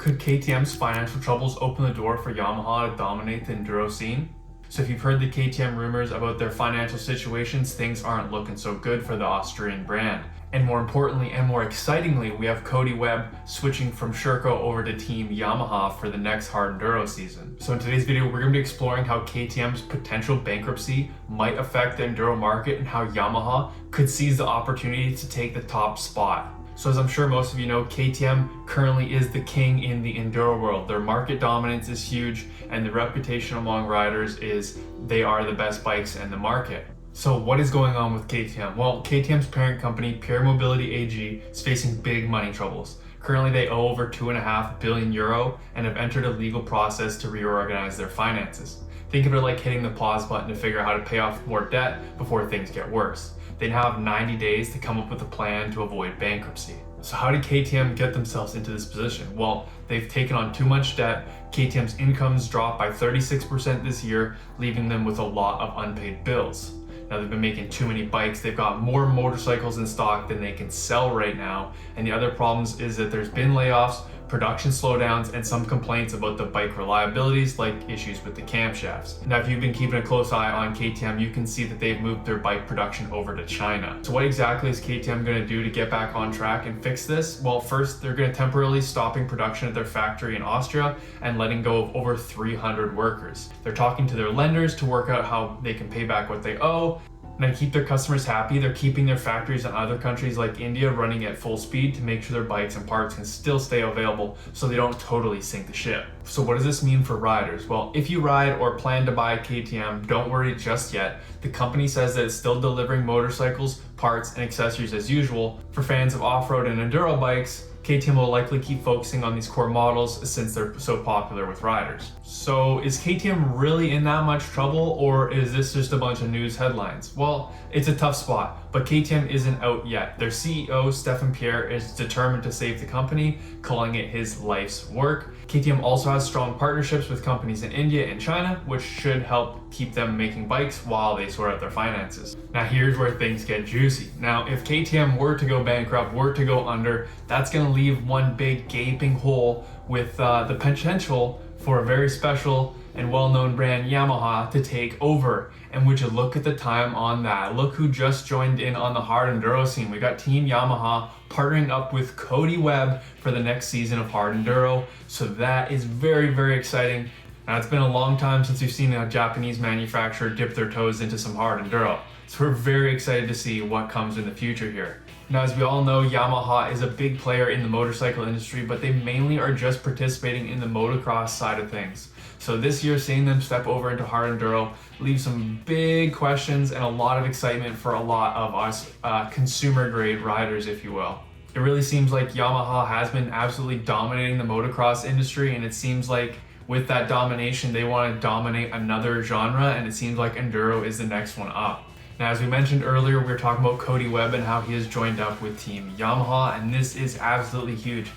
Could KTM's financial troubles open the door for Yamaha to dominate the Enduro scene? So if you've heard the KTM rumors about their financial situations, things aren't looking so good for the Austrian brand. And more importantly and more excitingly, we have Cody Webb switching from Sherco over to Team Yamaha for the next hard enduro season. So in today's video, we're going to be exploring how KTM's potential bankruptcy might affect the enduro market and how Yamaha could seize the opportunity to take the top spot. So as I'm sure most of you know, KTM currently is the king in the enduro world. Their market dominance is huge, and the reputation among riders is they are the best bikes in the market. So what is going on with KTM? Well, KTM's parent company, Pure Mobility AG, is facing big money troubles. Currently, they owe over €2.5 billion and have entered a legal process to reorganize their finances. Think of it like hitting the pause button to figure out how to pay off more debt before things get worse. They now have 90 days to come up with a plan to avoid bankruptcy. So how did KTM get themselves into this position? Well, they've taken on too much debt. KTM's incomes dropped by 36% this year, leaving them with a lot of unpaid bills. Now they've been making too many bikes. They've got more motorcycles in stock than they can sell right now. And the other problems is that there's been layoffs, production slowdowns, and some complaints about the bike reliabilities, like issues with the camshafts. Now, if you've been keeping a close eye on KTM, you can see that they've moved their bike production over to China. So what exactly is KTM going to do to get back on track and fix this? Well, first, they're going to temporarily stopping production at their factory in Austria and letting go of over 300 workers. They're talking to their lenders to work out how they can pay back what they owe. And to keep their customers happy, they're keeping their factories in other countries like India running at full speed to make sure their bikes and parts can still stay available so they don't totally sink the ship. So what does this mean for riders? Well, if you ride or plan to buy KTM, don't worry just yet. The company says that it's still delivering motorcycles, parts, and accessories as usual. For fans of off-road and enduro bikes, KTM will likely keep focusing on these core models since they're so popular with riders. So is KTM really in that much trouble, or is this just a bunch of news headlines? Well, it's a tough spot, but KTM isn't out yet. Their CEO, Stefan Pierre, is determined to save the company, calling it his life's work. KTM also has strong partnerships with companies in India and China, which should help keep them making bikes while they sort out their finances. Now here's where things get juicy. Now, if KTM were to go bankrupt, were to go under, that's gonna leave one big gaping hole with the potential for a very special and well-known brand, Yamaha, to take over. And would you look at the time on that? Look who just joined in on the hard enduro scene. We got Team Yamaha partnering up with Cody Webb for the next season of hard enduro. So that is very, very exciting. Now, it's been a long time since we've seen a Japanese manufacturer dip their toes into some hard enduro. So we're very excited to see what comes in the future here. Now, as we all know, Yamaha is a big player in the motorcycle industry, but they mainly are just participating in the motocross side of things. So this year, seeing them step over into hard enduro leaves some big questions and a lot of excitement for a lot of us consumer grade riders, if you will. It really seems like Yamaha has been absolutely dominating the motocross industry, and it seems like with that domination, they want to dominate another genre, and it seems like enduro is the next one up. Now, as we mentioned earlier, we were talking about Cody Webb and how he has joined up with Team Yamaha, and this is absolutely huge.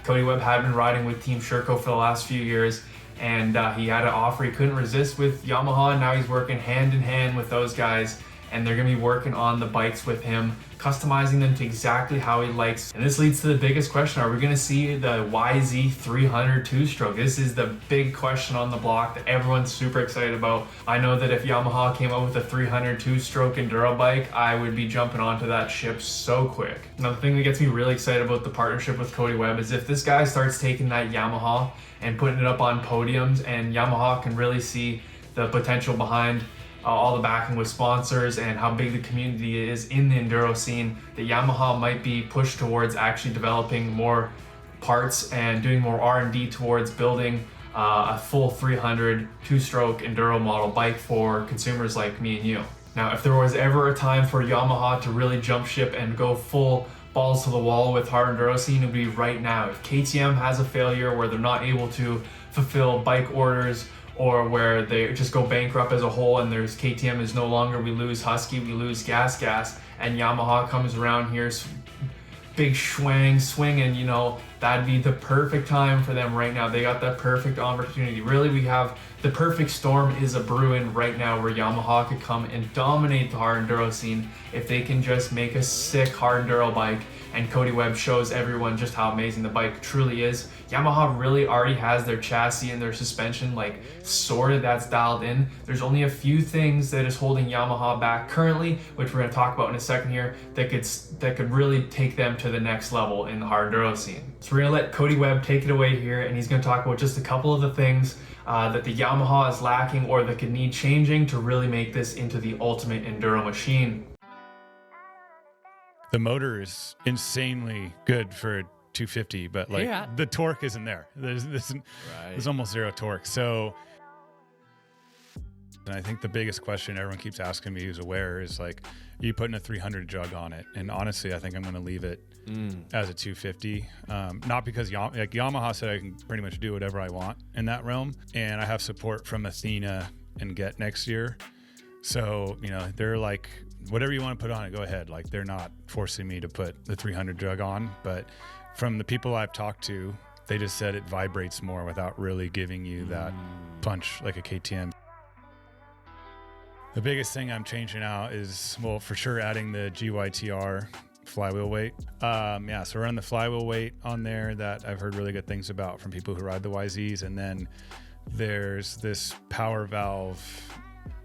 Cody Webb had been riding with Team Sherco for the last few years, and he had an offer he couldn't resist with Yamaha, and now he's working hand in hand with those guys, and they're going to be working on the bikes with him, customizing them to exactly how he likes. And this leads to the biggest question: are we going to see the YZ300 two-stroke? This is the big question on the block that everyone's super excited about. I know that if Yamaha came out with a 300 two-stroke enduro bike, I would be jumping onto that ship so quick. Now, the thing that gets me really excited about the partnership with Cody Webb is if this guy starts taking that Yamaha and putting it up on podiums, and Yamaha can really see the potential behind all the backing with sponsors and how big the community is in the enduro scene, that Yamaha might be pushed towards actually developing more parts and doing more R&D towards building a full 300 two-stroke enduro model bike for consumers like me and you. Now, if there was ever a time for Yamaha to really jump ship and go full balls to the wall with hard enduro scene, it would be right now. If KTM has a failure where they're not able to fulfill bike orders, or where they just go bankrupt as a whole, and there's KTM is no longer, we lose Husky, we lose Gas, and Yamaha comes around here, big swinging, you know, that'd be the perfect time for them right now. They got that perfect opportunity. Really, we have the perfect storm is a brewing right now where Yamaha could come and dominate the hard enduro scene if they can just make a sick hard enduro bike and Cody Webb shows everyone just how amazing the bike truly is. Yamaha really already has their chassis and their suspension like sorted, that's dialed in. There's only a few things that is holding Yamaha back currently, which we're going to talk about in a second here, that could really take them to the next level in the hard enduro scene. So we're going to let Cody Webb take it away here, and he's going to talk about just a couple of the things that the Yamaha is lacking or that could need changing to really make this into the ultimate enduro machine. The motor is insanely good for a 250, but like the torque isn't there. There's almost zero torque. So, and I think the biggest question everyone keeps asking me who's aware is like, are you putting a 300 jug on it? And honestly, I think I'm going to leave it as a 250. Not because Yamaha said I can pretty much do whatever I want in that realm. And I have support from Athena and Get next year. So, you know, they're like, whatever you want to put on it, go ahead. Like, they're not forcing me to put the 300 jug on. But from the people I've talked to, they just said it vibrates more without really giving you that punch like a KTM. The biggest thing I'm changing out is, well, for sure adding the GYTR flywheel weight. So we're on the flywheel weight on there that I've heard really good things about from people who ride the YZs. And then there's this power valve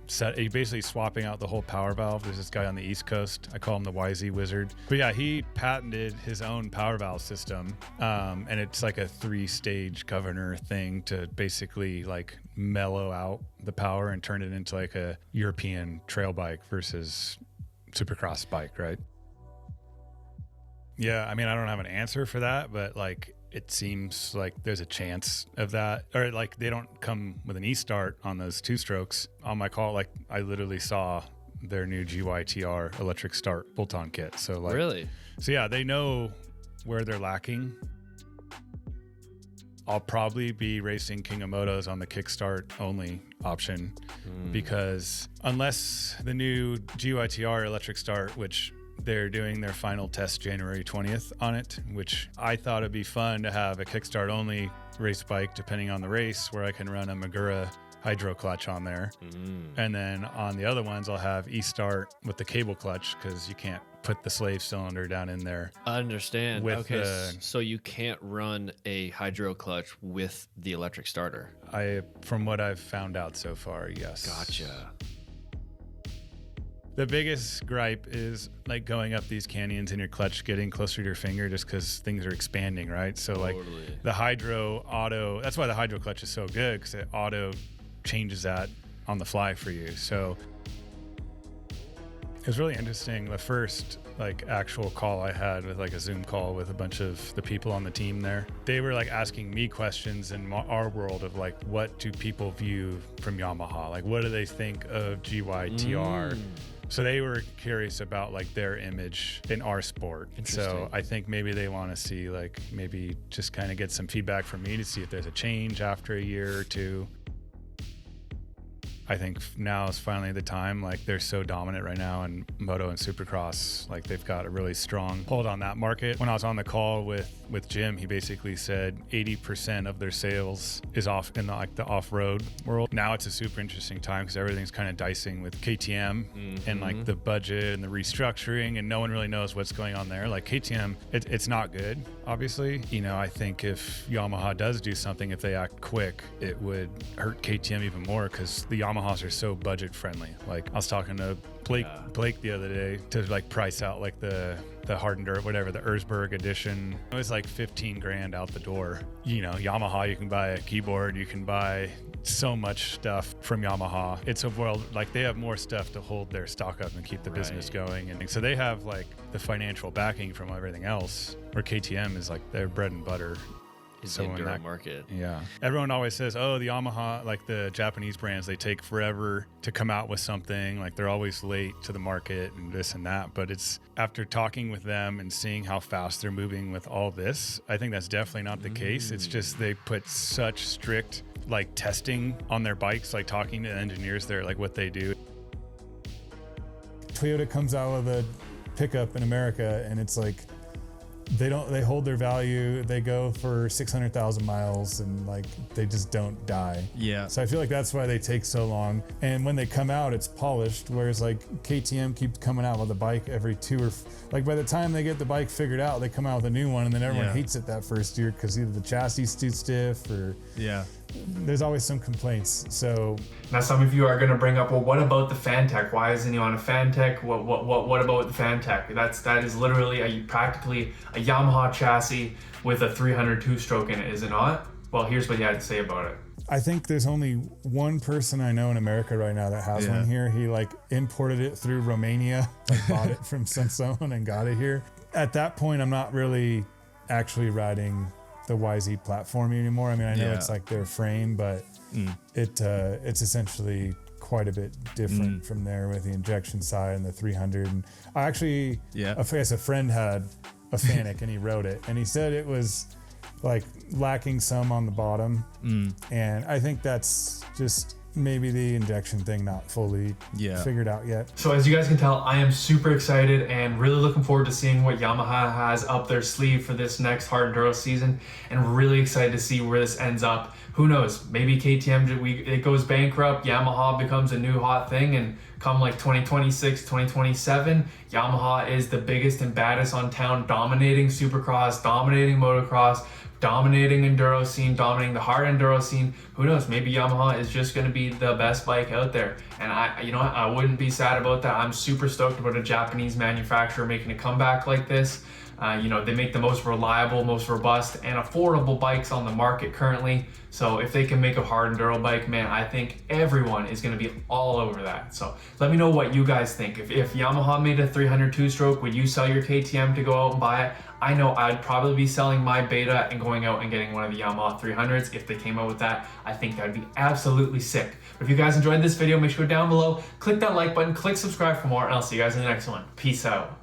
set, basically swapping out the whole power valve. There's this guy on the East Coast, I call him the YZ Wizard. But yeah, he patented his own power valve system. And it's like a 3-stage governor thing to basically like mellow out the power and turn it into like a European trail bike versus supercross bike, right? Yeah, I mean, I don't have an answer for that, but like, it seems like there's a chance of that, or like they don't come with an e-start on those 2-strokes. On my call, like I literally saw their new GYTR electric start bolt-on kit. So like, really? So yeah, they know where they're lacking. I'll probably be racing King of Motos on the kickstart only option because unless the new GYTR electric start, which they're doing their final test January 20th on it, which I thought it'd be fun to have a kickstart only race bike depending on the race where I can run a Magura hydro clutch on there. And then on the other ones, I'll have e-start with the cable clutch because you can't put the slave cylinder down in there. I understand. Okay, so you can't run a hydro clutch with the electric starter. From what I've found out so far, yes. Gotcha. The biggest gripe is like going up these canyons and your clutch getting closer to your finger just because things are expanding, right? So like the hydro auto, that's why the hydro clutch is so good because it auto changes that on the fly for you. So it was really interesting. The first like actual call I had with like a Zoom call with a bunch of the people on the team there, they were like asking me questions in our world of like, what do people view from Yamaha? Like, what do they think of GYTR? So they were curious about like their image in our sport. So I think maybe they want to see like maybe just kind of get some feedback from me to see if there's a change after a year or two. I think now is finally the time. Like they're so dominant right now in moto and supercross. Like they've got a really strong hold on that market. When I was on the call with Jim, he basically said 80% of their sales is off in the off-road world. Now it's a super interesting time because everything's kind of dicing with KTM and like the budget and the restructuring, and no one really knows what's going on there. Like KTM, it's not good, obviously. You know, I think if Yamaha does do something, if they act quick, it would hurt KTM even more because the Yamahas are so budget friendly. Like I was talking to Blake the other day to like price out like the hard enduro, whatever, the Erzberg edition. It was like 15 grand out the door. You know, Yamaha, you can buy a keyboard, you can buy so much stuff from Yamaha. It's a world, like they have more stuff to hold their stock up and keep the business going. And so they have like the financial backing from everything else, where KTM is like their bread and butter. Is the enduro market. Yeah. Everyone always says, oh, the Yamaha, like the Japanese brands, they take forever to come out with something. Like they're always late to the market and this and that. But it's after talking with them and seeing how fast they're moving with all this, I think that's definitely not the case. It's just they put such strict like testing on their bikes, like talking to engineers there, like what they do. Toyota comes out with a pickup in America and it's like they hold their value. They go for 600,000 miles and like they just don't die. Yeah. So I feel like that's why they take so long. And when they come out, it's polished. Whereas like KTM keeps coming out with a bike every like by the time they get the bike figured out, they come out with a new one, and then everyone hates it that first year because either the chassis is too stiff or there's always some complaints. So now some of you are going to bring up, well, what about the Fantic? Why isn't he on a Fantic? What about the Fantic? That is literally practically a Yamaha chassis with a 300 two-stroke in it, is it not? Well, here's what you had to say about it. I think there's only one person I know in America right now that has one here. He like imported it through Romania, like bought it from someone and got it here. At that point, I'm not really actually riding the YZ platform anymore. I mean, I know it's like their frame, but it's essentially quite a bit different from there with the injection side and the 300. And I actually, I guess a friend had a Fantic and he rode it, and he said it was like lacking some on the bottom. And I think that's just maybe the injection thing not fully figured out yet. So as you guys can tell, I am super excited and really looking forward to seeing what Yamaha has up their sleeve for this next hard enduro season, and really excited to see where this ends up. Who knows, maybe KTM, it goes bankrupt, Yamaha becomes a new hot thing, and come like 2026, 2027, Yamaha is the biggest and baddest on town, dominating Supercross, dominating motocross, dominating enduro scene, dominating the hard enduro scene. Who knows, maybe Yamaha is just going to be the best bike out there. And I wouldn't be sad about that. I'm super stoked about a Japanese manufacturer making a comeback like this. They make the most reliable, most robust, and affordable bikes on the market currently. So if they can make a hard enduro bike, man, I think everyone is going to be all over that. So let me know what you guys think. If Yamaha made a 300 two-stroke, would you sell your KTM to go out and buy it? I know I'd probably be selling my Beta and going out and getting one of the Yamaha 300s if they came out with that. I think that'd be absolutely sick. But if you guys enjoyed this video, make sure down below, click that like button, click subscribe for more, and I'll see you guys in the next one. Peace out.